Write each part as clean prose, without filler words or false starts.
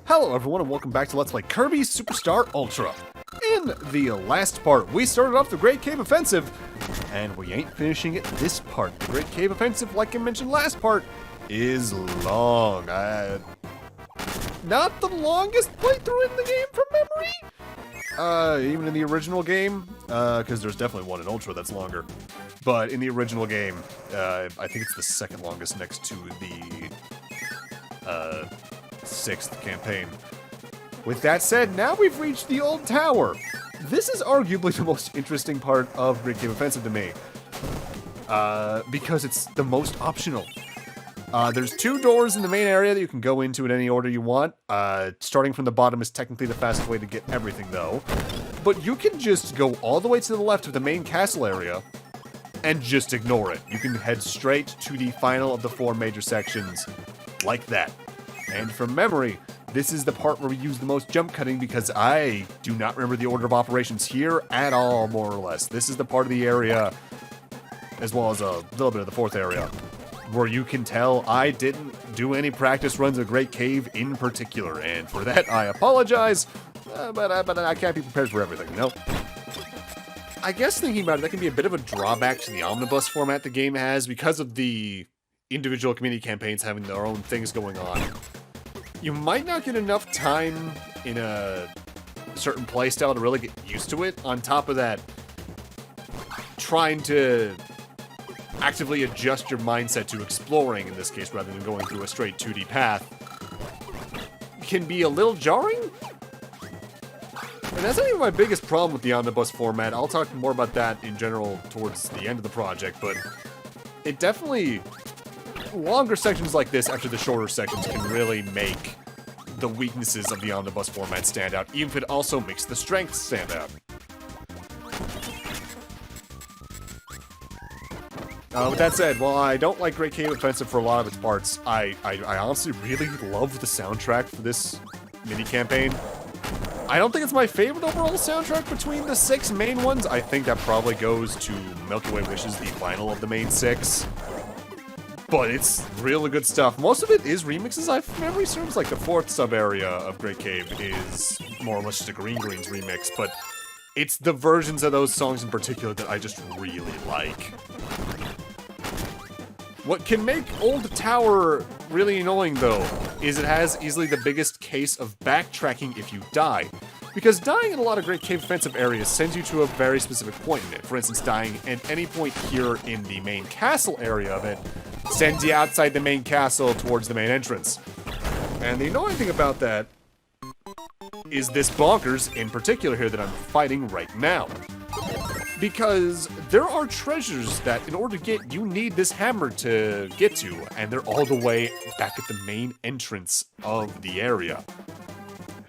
Hello everyone and welcome back to Let's Play Kirby Superstar Ultra. In the last part, we started off the Great Cave Offensive, and we ain't finishing it this part. The Great Cave Offensive, like I mentioned last part, is long. Not the longest playthrough in the game from memory. Even in the original game, because there's definitely one in Ultra that's longer. But in the original game, I think it's the second longest next to the 6th campaign. With that said, now we've reached the old tower. This is arguably the most interesting part of Great Cave Offensive to me, because it's the most optional. There's 2 doors in the main area that you can go into in any order you want. Starting from the bottom is technically the fastest way to get everything, though. But you can just go all the way to the left of the main castle area and just ignore it. You can head straight to the final of the 4 major sections, like that. And from memory, this is the part where we use the most jump cutting because I do not remember the order of operations here at all, more or less. This is the part of the area, as well as a little bit of the 4th area, where you can tell I didn't do any practice runs of Great Cave in particular, and for that I apologize, but I can't be prepared for everything, you know? I guess thinking about it, that can be a bit of a drawback to the omnibus format the game has because of the individual community campaigns having their own things going on. You might not get enough time in a certain playstyle to really get used to it. On top of that, trying to actively adjust your mindset to exploring, in this case, rather than going through a straight 2D path, can be a little jarring. And that's not even my biggest problem with the omnibus format. I'll talk more about that in general towards the end of the project, but it definitely... longer sections like this after the shorter sections can really make the weaknesses of the omnibus format stand out, even if it also makes the strengths stand out. With that said, while I don't like Great Cave Offensive for a lot of its parts, I honestly really love the soundtrack for this mini-campaign. I don't think it's my favorite overall soundtrack between the 6 main ones. I think that probably goes to Milky Way Wishes, the final of the main 6. But it's really good stuff. Most of it is remixes. If memory serves, like the 4th sub-area of Great Cave is more or less just a Green Greens remix, but it's the versions of those songs in particular that I just really like. What can make Old Tower really annoying, though, is it has easily the biggest case of backtracking if you die. Because dying in a lot of Great Cave Offensive areas sends you to a very specific point in it. For instance, dying at any point here in the main castle area of it sends you outside the main castle towards the main entrance. And the annoying thing about that is this bonkers in particular here that I'm fighting right now. Because there are treasures that, in order to get, you need this hammer to get to, and they're all the way back at the main entrance of the area.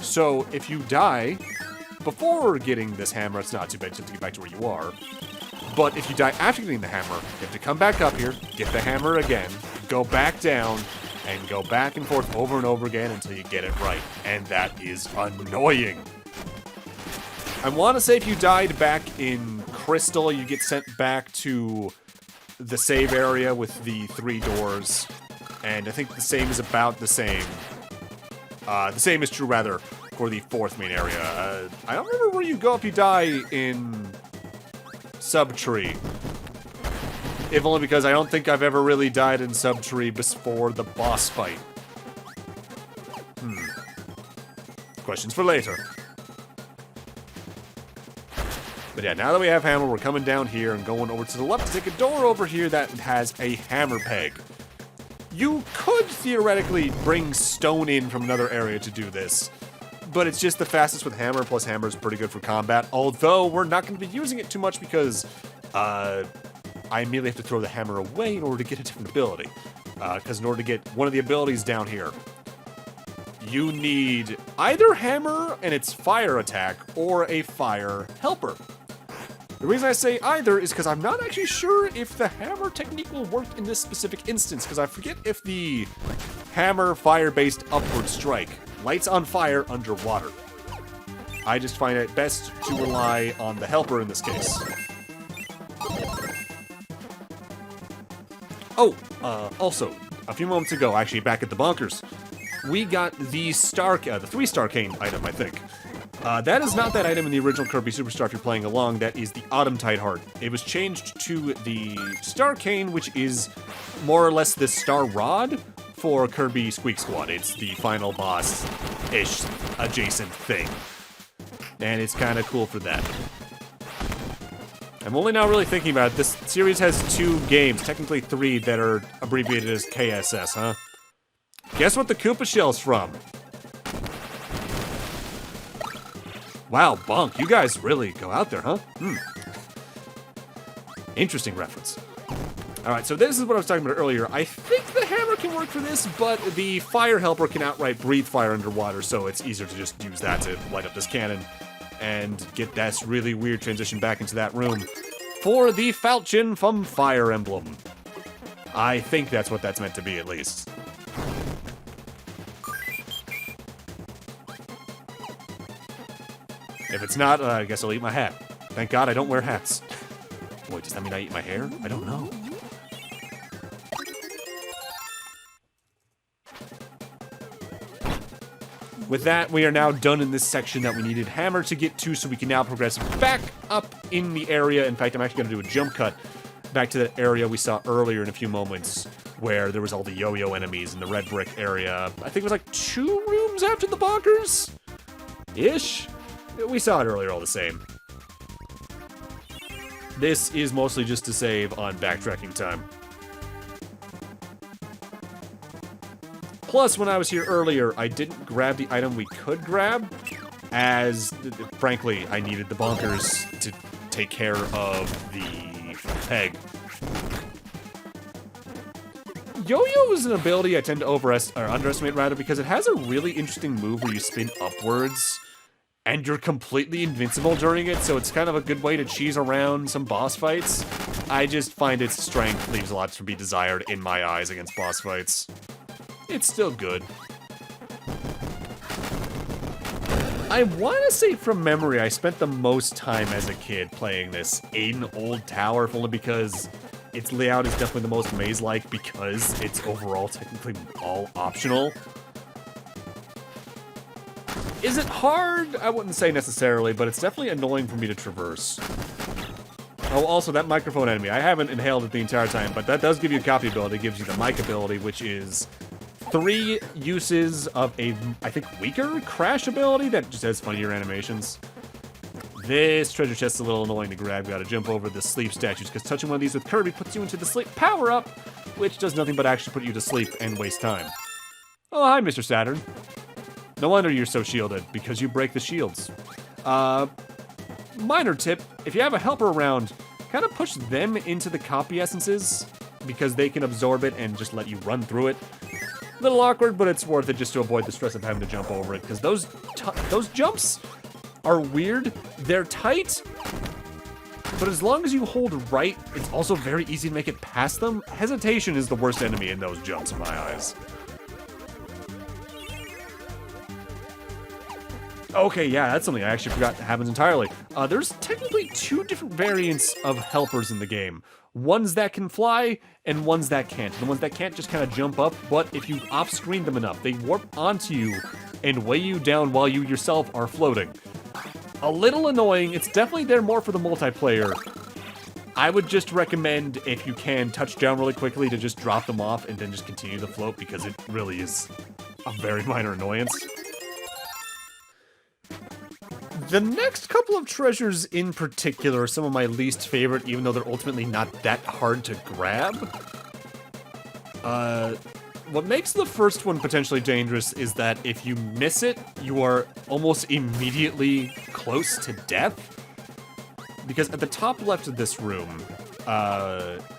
So, if you die before getting this hammer, it's not too bad to get back to where you are. But if you die after getting the hammer, you have to come back up here, get the hammer again, go back down, and go back and forth over and over again until you get it right. And that is annoying. I want to say if you died back in Crystal, you get sent back to the save area with the 3 doors. And I think the same is about the same. The same is true, rather, for the 4th main area. I don't remember where you go if you die in Subtree. If only because I don't think I've ever really died in Subtree before the boss fight. Questions for later. But yeah, now that we have hammer, we're coming down here and going over to the left to take a door over here that has a hammer peg. You could theoretically bring stone in from another area to do this, but it's just the fastest with hammer, plus hammer is pretty good for combat, although we're not going to be using it too much because I immediately have to throw the hammer away in order to get a different ability. Because in order to get one of the abilities down here, you need either hammer and its fire attack, or a fire helper. The reason I say either is because I'm not actually sure if the hammer technique will work in this specific instance, because I forget if the hammer fire-based upward strike lights on fire underwater. I just find it best to rely on the helper in this case. Oh, also, a few moments ago, actually back at the bunkers, we got the 3-star cane item, I think. That is not that item in the original Kirby Superstar if you're playing along. That is the Autumn Tide Heart. It was changed to the Star Cane, which is more or less the Star Rod for Kirby Squeak Squad. It's the final boss-ish adjacent thing. And it's kind of cool for that. I'm only now really thinking about it. This series has 2 games, technically 3, that are abbreviated as KSS, huh? Guess what the Koopa Shell's from? Wow, Bonk, you guys really go out there, huh? Interesting reference. Alright, so this is what I was talking about earlier. I think the hammer can work for this, but the fire helper can outright breathe fire underwater, so it's easier to just use that to light up this cannon and get that really weird transition back into that room for the falchion from Fire Emblem. I think that's what that's meant to be, at least. If it's not, I guess I'll eat my hat. Thank God I don't wear hats. Wait, does that mean I eat my hair? I don't know. With that, we are now done in this section that we needed Hammer to get to, so we can now progress back up in the area. In fact, I'm actually going to do a jump cut back to that area we saw earlier in a few moments, where there was all the yo-yo enemies in the red brick area. I think it was like 2 rooms after the bonkers? Ish? We saw it earlier all the same. This is mostly just to save on backtracking time. Plus, when I was here earlier, I didn't grab the item we could grab, as, frankly, I needed the bonkers to take care of the peg. Yo-Yo is an ability I tend to underestimate, rather, because it has a really interesting move where you spin upwards, and you're completely invincible during it, so it's kind of a good way to cheese around some boss fights. I just find its strength leaves a lot to be desired in my eyes against boss fights. It's still good. I want to say from memory, I spent the most time as a kid playing this in Old Tower, if only because its layout is definitely the most maze-like, because it's overall technically all optional. Is it hard? I wouldn't say necessarily, but it's definitely annoying for me to traverse. Oh, also, that microphone enemy. I haven't inhaled it the entire time, but that does give you a copy ability. It gives you the mic ability, which is 3 uses of a, I think, weaker crash ability that just has funnier animations. This treasure chest is a little annoying to grab. Gotta jump over the sleep statues, because touching one of these with Kirby puts you into the sleep power-up, which does nothing but actually put you to sleep and waste time. Oh, hi, Mr. Saturn. No wonder you're so shielded, because you break the shields. Minor tip, if you have a helper around, kind of push them into the copy essences, because they can absorb it and just let you run through it. A little awkward, but it's worth it just to avoid the stress of having to jump over it, because those jumps are weird. They're tight, but as long as you hold right, it's also very easy to make it past them. Hesitation is the worst enemy in those jumps in my eyes. Okay, yeah, that's something I actually forgot happens entirely. There's technically 2 different variants of helpers in the game. Ones that can fly, and ones that can't. The ones that can't just kind of jump up, but if you off-screen them enough, they warp onto you and weigh you down while you yourself are floating. A little annoying. It's definitely there more for the multiplayer. I would just recommend, if you can, touch down really quickly to just drop them off and then just continue to float, because it really is a very minor annoyance. The next couple of treasures in particular are some of my least favorite, even though they're ultimately not that hard to grab. What makes the first one potentially dangerous is that if you miss it, you are almost immediately close to death. Because at the top left of this room,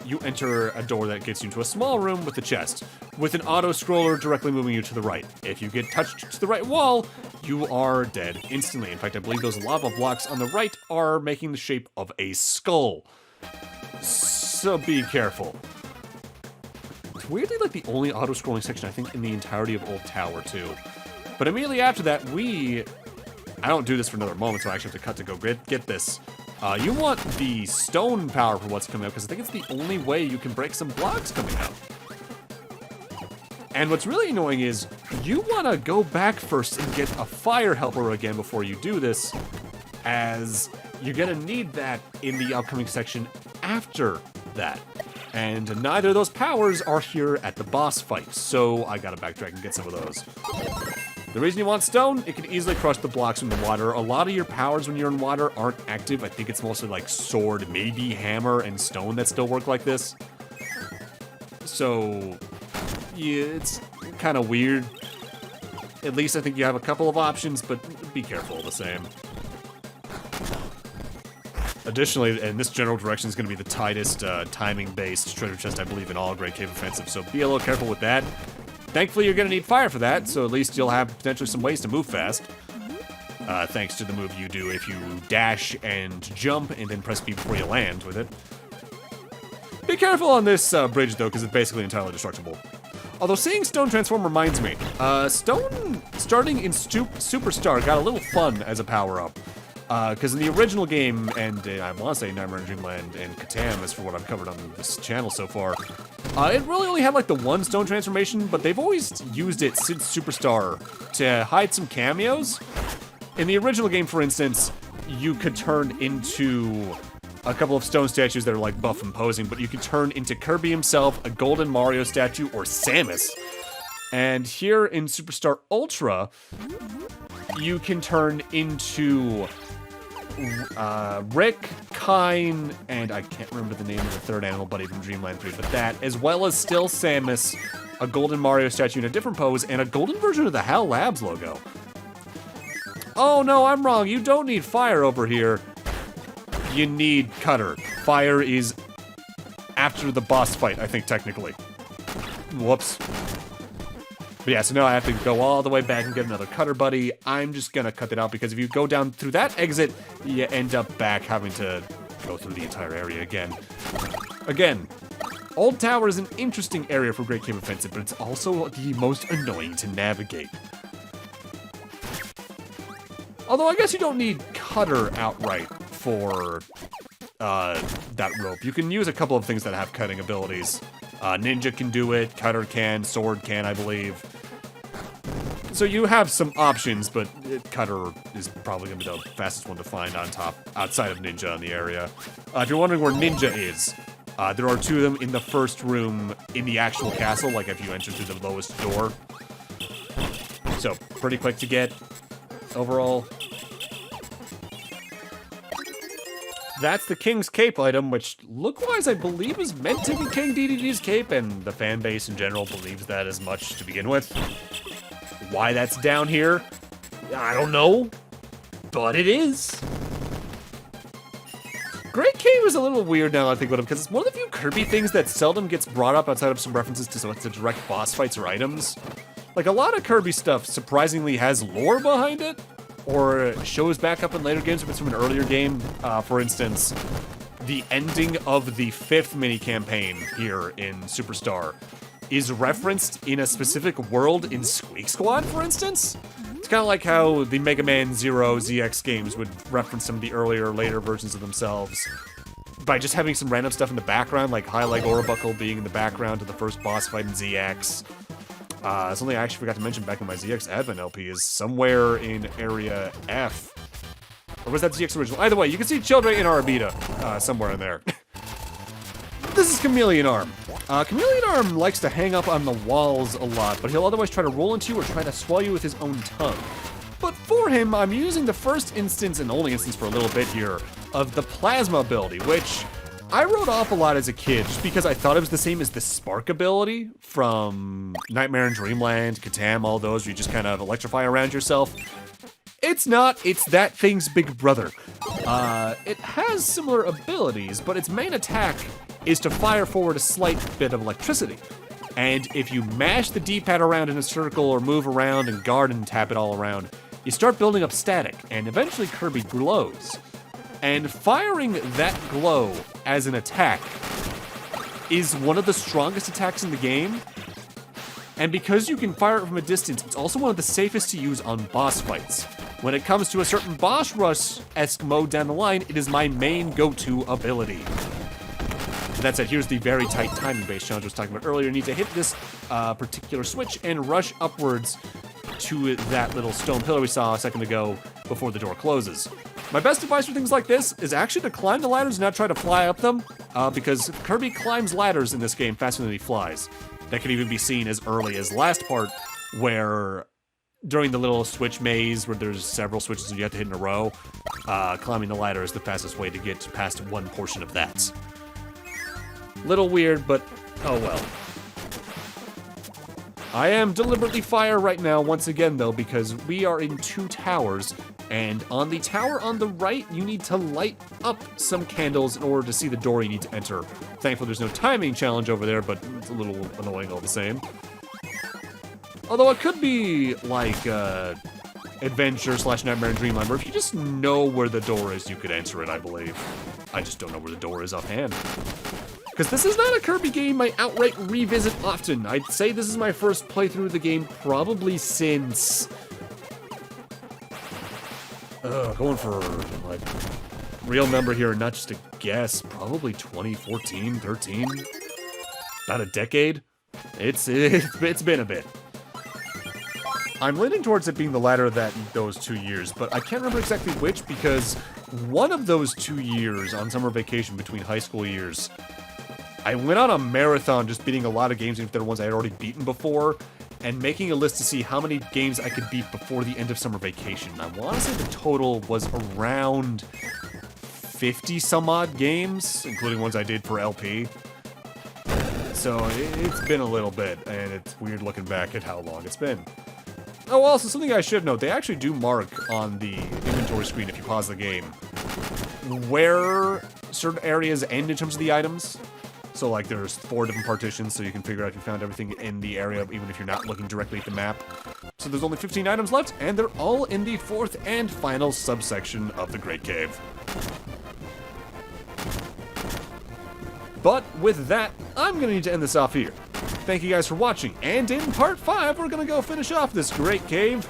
you enter a door that gets you into a small room with a chest, with an auto-scroller directly moving you to the right. If you get touched to the right wall, you are dead instantly. In fact, I believe those lava blocks on the right are making the shape of a skull. So be careful. It's weirdly like the only auto-scrolling section, I think, in the entirety of Old Tower, too. But immediately after that, I don't do this for another moment, so I actually have to cut to go get this. You want the stone power for what's coming up, because I think it's the only way you can break some blocks coming up. And what's really annoying is you want to go back first and get a fire helper again before you do this, as you're going to need that in the upcoming section after that. And neither of those powers are here at the boss fight, so I gotta backtrack and get some of those. The reason you want stone, it can easily crush the blocks in the water. A lot of your powers when you're in water aren't active. I think it's mostly like sword, maybe hammer, and stone that still work like this. So, yeah, it's kind of weird. At least I think you have a couple of options, but be careful all the same. Additionally, and this general direction is going to be the tightest timing-based treasure chest, I believe, in all Great Cave Offensive, so be a little careful with that. Thankfully, you're going to need fire for that, so at least you'll have potentially some ways to move fast. Thanks to the move you do if you dash and jump and then press B before you land with it. Be careful on this bridge, though, because it's basically entirely destructible. Although seeing Stone transform reminds me, Stone starting in Superstar got a little fun as a power-up. Because in the original game, and I want to say Nightmare in Dreamland and Catan, as for what I've covered on this channel so far, it really only had like the one stone transformation, but they've always used it since Superstar to hide some cameos. In the original game, for instance, you could turn into a couple of stone statues that are like buff and posing, but you could turn into Kirby himself, a golden Mario statue, or Samus. And here in Superstar Ultra, you can turn into Rick, Kine, and I can't remember the name of the third animal buddy from Dreamland 3, but that, as well as still Samus, a golden Mario statue in a different pose, and a golden version of the HAL Labs logo. Oh no, I'm wrong. You don't need fire over here. You need Cutter. Fire is after the boss fight, I think, technically. Whoops. But yeah, so now I have to go all the way back and get another Cutter buddy. I'm just gonna cut that out because if you go down through that exit, you end up back having to go through the entire area again. Again, Old Tower is an interesting area for Great Cave Offensive, but it's also the most annoying to navigate. Although I guess you don't need Cutter outright for that rope. You can use a couple of things that have cutting abilities. Ninja can do it, Cutter can, Sword can, I believe. So you have some options, but Cutter is probably going to be the fastest one to find on top, outside of Ninja in the area. If you're wondering where Ninja is, there are two of them in the first room in the actual castle, like if you enter through the lowest door. So, pretty quick to get, overall. That's the King's Cape item, which, look-wise, I believe is meant to be King DDD's cape, and the fan base in general believes that as much to begin with. Why that's down here, I don't know, but it is. Great Cave is a little weird now that I think about it, because it's one of the few Kirby things that seldom gets brought up outside of some references to direct boss fights or items. Like, a lot of Kirby stuff surprisingly has lore behind it, or shows back up in later games if it's from an earlier game. For instance, the ending of the 5th mini-campaign here in Superstar is referenced in a specific world in Squeak Squad, for instance. It's kind of like how the Mega Man Zero ZX games would reference some of the earlier, later versions of themselves by just having some random stuff in the background, like High Leg Orabuckle being in the background to the first boss fight in ZX. Something I actually forgot to mention back in my ZX Advent LP is somewhere in Area F. Or was that ZX Original? Either way, you can see Children in Arabida somewhere in there. This is Chameleon Arm. Chameleon Arm likes to hang up on the walls a lot, but he'll otherwise try to roll into you or try to swallow you with his own tongue. But for him, I'm using the first instance, and only instance for a little bit here, of the Plasma ability, which I wrote off a lot as a kid just because I thought it was the same as the Spark ability from Nightmare in Dreamland, Catan, all those where you just kind of electrify around yourself. It's not, it's that thing's big brother. It has similar abilities, but its main attack is to fire forward a slight bit of electricity. And if you mash the D-pad around in a circle or move around and guard and tap it all around, you start building up static, and eventually Kirby glows. And firing that glow as an attack is one of the strongest attacks in the game. And because you can fire it from a distance, it's also one of the safest to use on boss fights. When it comes to a certain boss rush-esque mode down the line, it is my main go-to ability. That said, here's the very tight timing-based challenge I was talking about earlier. You need to hit this particular switch and rush upwards to that little stone pillar we saw a second ago before the door closes. My best advice for things like this is actually to climb the ladders and not try to fly up them, because Kirby climbs ladders in this game faster than he flies. That can even be seen as early as last part, where during the little switch maze where there's several switches and you have to hit in a row, climbing the ladder is the fastest way to get past one portion of that. Little weird, but oh well. I am deliberately fire right now once again though, because we are in 2 towers, and on the tower on the right, you need to light up some candles in order to see the door you need to enter. Thankfully there's no timing challenge over there, but it's a little annoying all the same. Although it could be like Adventure / Nightmare in Dreamland, where if you just know where the door is, you could enter it, I believe. I just don't know where the door is offhand. Because this is not a Kirby game I outright revisit often. I'd say this is my first playthrough of the game probably since... going for, like, real number here, not just a guess, probably 2014, 13? About a decade? It's been a bit. I'm leaning towards it being the latter of those 2 years, but I can't remember exactly which, because one of those 2 years on summer vacation between high school years, I went on a marathon just beating a lot of games, even if they're ones I had already beaten before, and making a list to see how many games I could beat before the end of summer vacation. I want to say the total was around 50 some odd games, including ones I did for LP. So it's been a little bit, and it's weird looking back at how long it's been. Oh, also, something I should note, they actually do mark on the inventory screen if you pause the game where certain areas end in terms of the items. So, like, there's 4 different partitions, so you can figure out if you found everything in the area, even if you're not looking directly at the map. So there's only 15 items left, and they're all in the 4th and final subsection of the Great Cave. But with that, I'm gonna need to end this off here. Thank you guys for watching, and in part 5, we're gonna go finish off this Great Cave.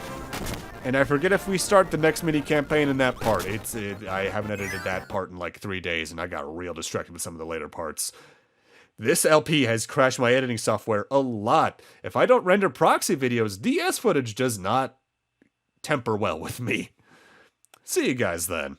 And I forget if we start the next mini-campaign in that part. I haven't edited that part in like 3 days, and I got real distracted with some of the later parts. This LP has crashed my editing software a lot. If I don't render proxy videos, DS footage does not temper well with me. See you guys then.